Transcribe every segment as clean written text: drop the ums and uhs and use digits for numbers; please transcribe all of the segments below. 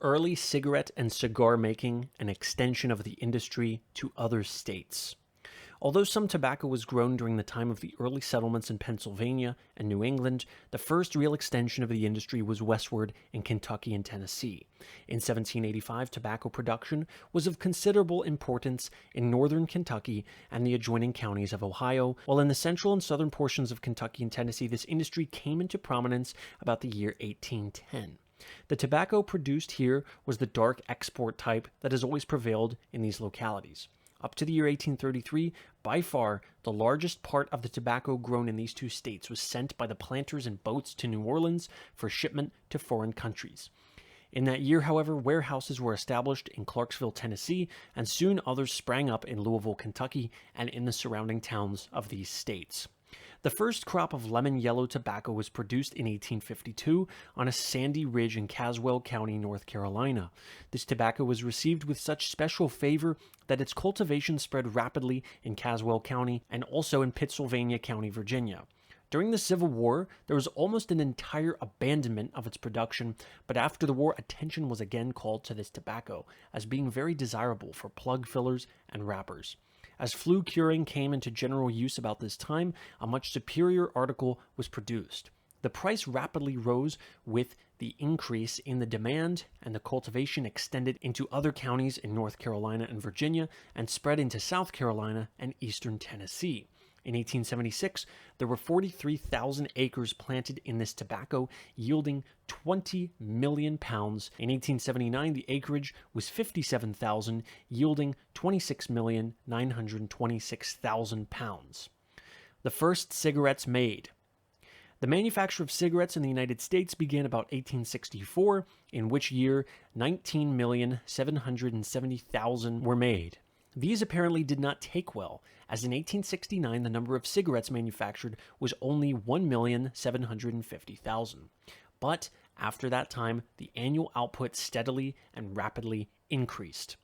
Early cigarette and cigar making, an extension of the industry to other states. Although some tobacco was grown during the time of the early settlements in Pennsylvania and New England, the first real extension of the industry was westward in Kentucky and Tennessee. In 1785, tobacco production was of considerable importance in northern Kentucky and the adjoining counties of Ohio, while in the central and southern portions of Kentucky and Tennessee, this industry came into prominence about the year 1810. The tobacco produced here was the dark export type that has always prevailed in these localities. Up to the year 1833, by far, the largest part of the tobacco grown in these two states was sent by the planters in boats to New Orleans for shipment to foreign countries. In that year, however, warehouses were established in Clarksville, Tennessee, and soon others sprang up in Louisville, Kentucky, and in the surrounding towns of these states. The first crop of lemon yellow tobacco was produced in 1852 on a sandy ridge in Caswell County, North Carolina. This tobacco was received with such special favor that its cultivation spread rapidly in Caswell County and also in Pittsylvania County, Virginia. During the Civil War, there was almost an entire abandonment of its production, but after the war, attention was again called to this tobacco as being very desirable for plug fillers and wrappers. As flu curing came into general use about this time, a much superior article was produced. The price rapidly rose with the increase in the demand, and the cultivation extended into other counties in North Carolina and Virginia and spread into South Carolina and eastern Tennessee. In 1876, there were 43,000 acres planted in this tobacco, yielding 20 million pounds. In 1879, the acreage was 57,000, yielding 26,926,000 pounds. The first cigarettes made. The manufacture of cigarettes in the United States began about 1864, in which year 19,770,000 were made. These apparently did not take well, as in 1869 the number of cigarettes manufactured was only 1,750,000. But after that time, the annual output steadily and rapidly increased.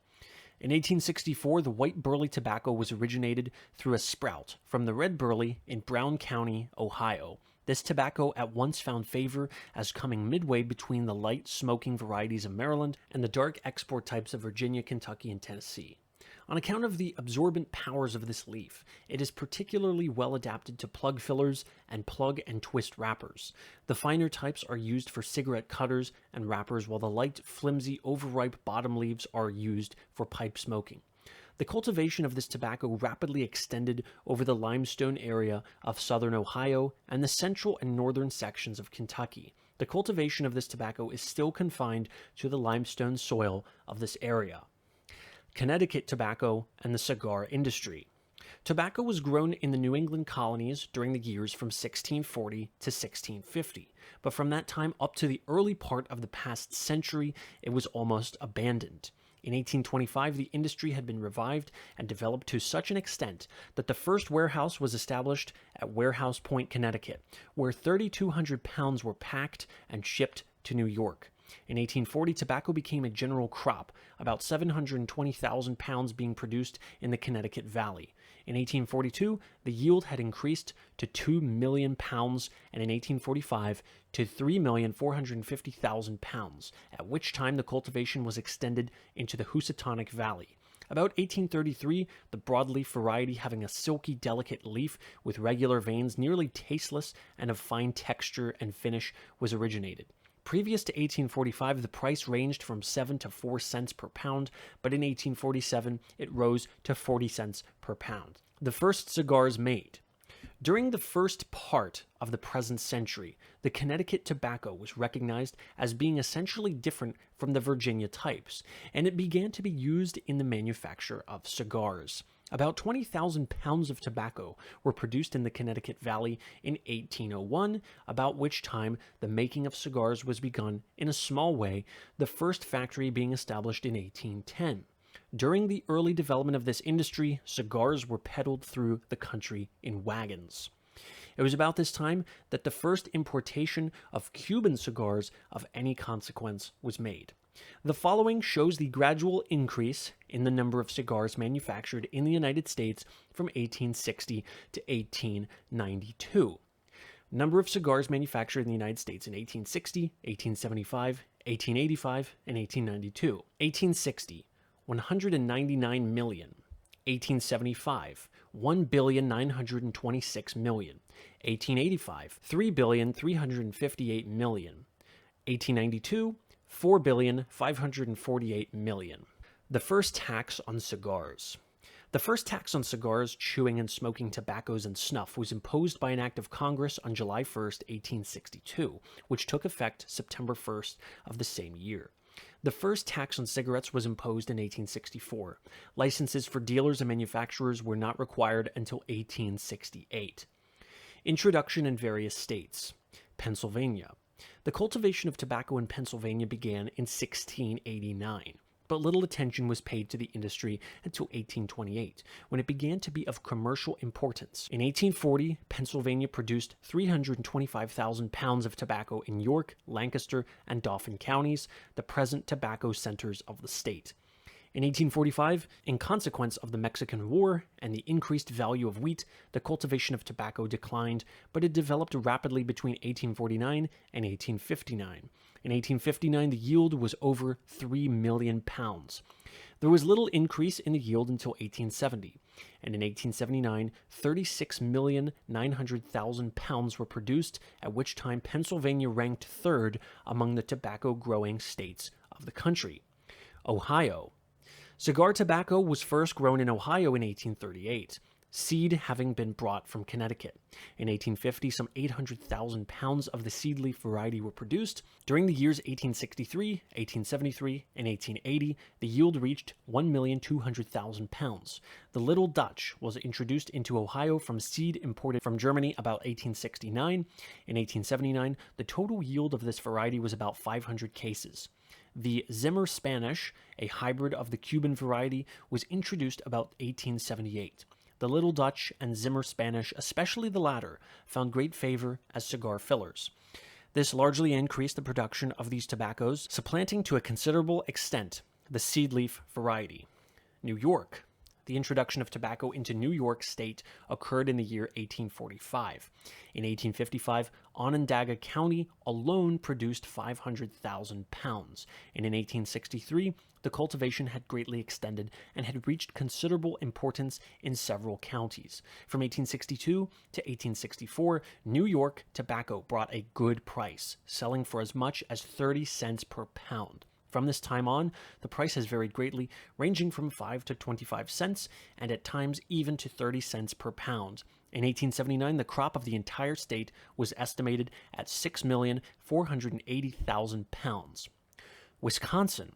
In 1864, the white burley tobacco was originated through a sprout from the red burley in Brown County, Ohio. This tobacco at once found favor as coming midway between the light smoking varieties of Maryland and the dark export types of Virginia, Kentucky, and Tennessee. On account of the absorbent powers of this leaf, it is particularly well adapted to plug fillers and plug and twist wrappers. The finer types are used for cigarette cutters and wrappers, while the light, flimsy, overripe bottom leaves are used for pipe smoking. The cultivation of this tobacco rapidly extended over the limestone area of southern Ohio and the central and northern sections of Kentucky. The cultivation of this tobacco is still confined to the limestone soil of this area. Connecticut tobacco and the cigar industry. Tobacco was grown in the New England colonies during the years from 1640 to 1650, but from that time up to the early part of the past century, it was almost abandoned. In 1825, the industry had been revived and developed to such an extent that the first warehouse was established at Warehouse Point, Connecticut, where 3,200 pounds were packed and shipped to New York. In 1840, tobacco became a general crop, about 720,000 pounds being produced in the Connecticut Valley. In 1842, the yield had increased to 2 million pounds, and in 1845 to 3,450,000 pounds, at which time the cultivation was extended into the Housatonic Valley. About 1833, the broadleaf variety, having a silky, delicate leaf with regular veins, nearly tasteless and of fine texture and finish, was originated. Previous to 1845, the price ranged from 7 to 4 cents per pound, but in 1847, it rose to 40 cents per pound. The first cigars made. During the first part of the present century, the Connecticut tobacco was recognized as being essentially different from the Virginia types, and it began to be used in the manufacture of cigars. About 20,000 pounds of tobacco were produced in the Connecticut Valley in 1801, about which time the making of cigars was begun in a small way, the first factory being established in 1810. During the early development of this industry, cigars were peddled through the country in wagons. It was about this time that the first importation of Cuban cigars of any consequence was made. The following shows the gradual increase in the number of cigars manufactured in the United States from 1860 to 1892. Number of cigars manufactured in the United States in 1860, 1875, 1885 and 1892. 1860, 199 million. 1875, 1,926,000,000. 1885, 3,358,000,000. 1892, 4,548,000,000. The first tax on cigars. The first tax on cigars, chewing and smoking tobaccos and snuff was imposed by an act of Congress on July 1st, 1862, which took effect September 1st of the same year. The first tax on cigarettes was imposed in 1864. Licenses for dealers and manufacturers were not required until 1868. Introduction in various states. Pennsylvania. The cultivation of tobacco in Pennsylvania began in 1689. But little attention was paid to the industry until 1828, when it began to be of commercial importance. In 1840, Pennsylvania produced 325,000 pounds of tobacco in York, Lancaster, and Dauphin counties, the present tobacco centers of the state. In 1845, in consequence of the Mexican War and the increased value of wheat, the cultivation of tobacco declined, but it developed rapidly between 1849 and 1859. In 1859, the yield was over 3 million pounds. There was little increase in the yield until 1870, and in 1879, 36,900,000 pounds were produced, at which time Pennsylvania ranked third among the tobacco-growing states of the country. Ohio. Cigar tobacco was first grown in Ohio in 1838, seed having been brought from Connecticut. In 1850, some 800,000 pounds of the seed leaf variety were produced. During the years 1863, 1873, and 1880, the yield reached 1,200,000 pounds. The Little Dutch was introduced into Ohio from seed imported from Germany about 1869. In 1879, the total yield of this variety was about 500 cases. The Zimmer Spanish, a hybrid of the Cuban variety, was introduced about 1878. The Little Dutch and Zimmer Spanish, especially the latter, found great favor as cigar fillers. This largely increased the production of these tobaccos, supplanting to a considerable extent the seed leaf variety. New York. The introduction of tobacco into New York State occurred in the year 1845. In 1855, Onondaga County alone produced 500,000 pounds, and in 1863, the cultivation had greatly extended and had reached considerable importance in several counties. From 1862 to 1864, New York tobacco brought a good price, selling for as much as 30 cents per pound. From this time on, the price has varied greatly, ranging from 5 to 25 cents, and at times even to 30 cents per pound. In 1879, the crop of the entire state was estimated at 6,480,000 pounds. Wisconsin.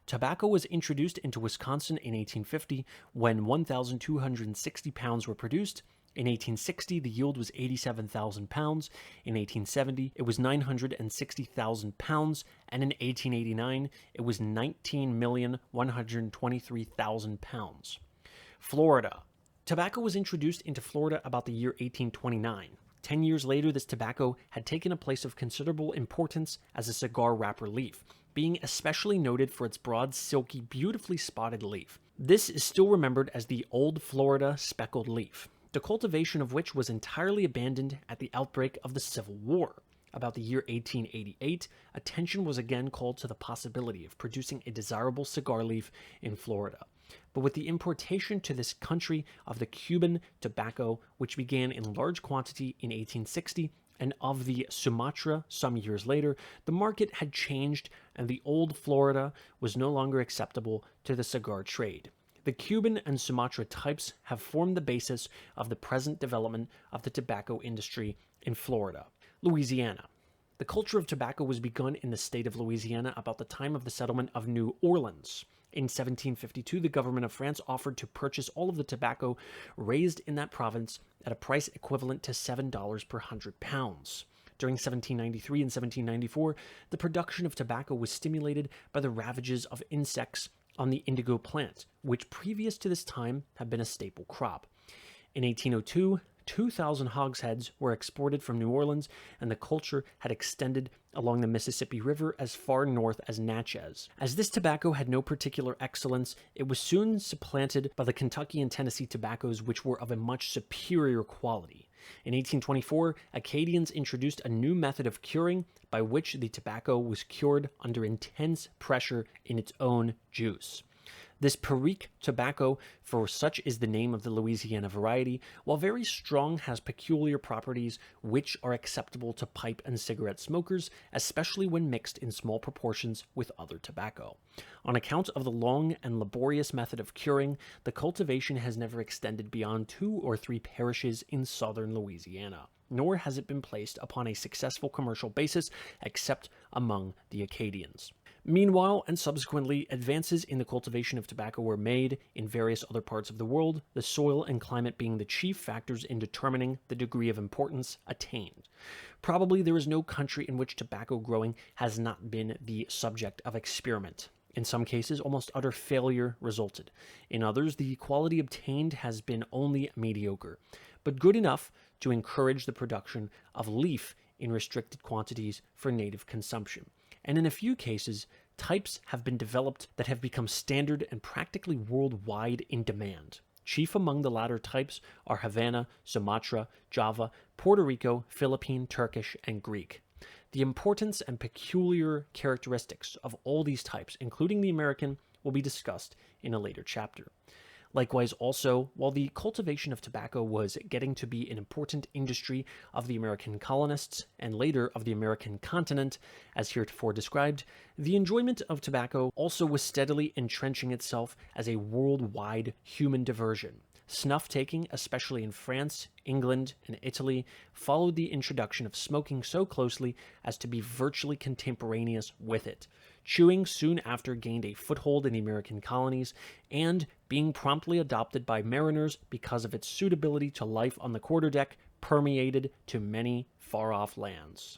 Tobacco was introduced into Wisconsin in 1850 when 1,260 pounds were produced. In 1860, the yield was 87,000 pounds. In 1870, it was 960,000 pounds. And in 1889, it was 19,123,000 pounds. Florida. Tobacco was introduced into Florida about the year 1829. 10 years later, this tobacco had taken a place of considerable importance as a cigar wrapper leaf, being especially noted for its broad, silky, beautifully spotted leaf. This is still remembered as the Old Florida Speckled Leaf, the cultivation of which was entirely abandoned at the outbreak of the Civil War. About the year 1888, attention was again called to the possibility of producing a desirable cigar leaf in Florida. But with the importation to this country of the Cuban tobacco, which began in large quantity in 1860, and of the Sumatra some years later, the market had changed and the Old Florida was no longer acceptable to the cigar trade. The Cuban and Sumatra types have formed the basis of the present development of the tobacco industry in Florida. Louisiana. The culture of tobacco was begun in the state of Louisiana about the time of the settlement of New Orleans. In 1752, the government of France offered to purchase all of the tobacco raised in that province at a price equivalent to $7 per 100 pounds. During 1793 and 1794, the production of tobacco was stimulated by the ravages of insects on the indigo plant, which previous to this time had been a staple crop. In 1802, 2,000 hogsheads were exported from New Orleans, and the culture had extended along the Mississippi River as far north as Natchez. As this tobacco had no particular excellence, it was soon supplanted by the Kentucky and Tennessee tobaccos, which were of a much superior quality. In 1824, Acadians introduced a new method of curing by which the tobacco was cured under intense pressure in its own juice. This Perique tobacco, for such is the name of the Louisiana variety, while very strong, has peculiar properties which are acceptable to pipe and cigarette smokers, especially when mixed in small proportions with other tobacco. On account of the long and laborious method of curing, the cultivation has never extended beyond 2 or 3 parishes in southern Louisiana, nor has it been placed upon a successful commercial basis except among the Acadians. Meanwhile, and subsequently, advances in the cultivation of tobacco were made in various other parts of the world, the soil and climate being the chief factors in determining the degree of importance attained. Probably there is no country in which tobacco growing has not been the subject of experiment. In some cases, almost utter failure resulted. In others, the quality obtained has been only mediocre, but good enough to encourage the production of leaf in restricted quantities for native consumption. And in a few cases, types have been developed that have become standard and practically worldwide in demand. Chief among the latter types are Havana, Sumatra, Java, Puerto Rico, Philippine, Turkish, and Greek. The importance and peculiar characteristics of all these types, including the American, will be discussed in a later chapter. Likewise, also, while the cultivation of tobacco was getting to be an important industry of the American colonists and later of the American continent, as heretofore described, the enjoyment of tobacco also was steadily entrenching itself as a worldwide human diversion. Snuff-taking, especially in France, England, and Italy, followed the introduction of smoking so closely as to be virtually contemporaneous with it. Chewing soon after gained a foothold in the American colonies, and being promptly adopted by mariners because of its suitability to life on the quarterdeck, permeated to many far-off lands.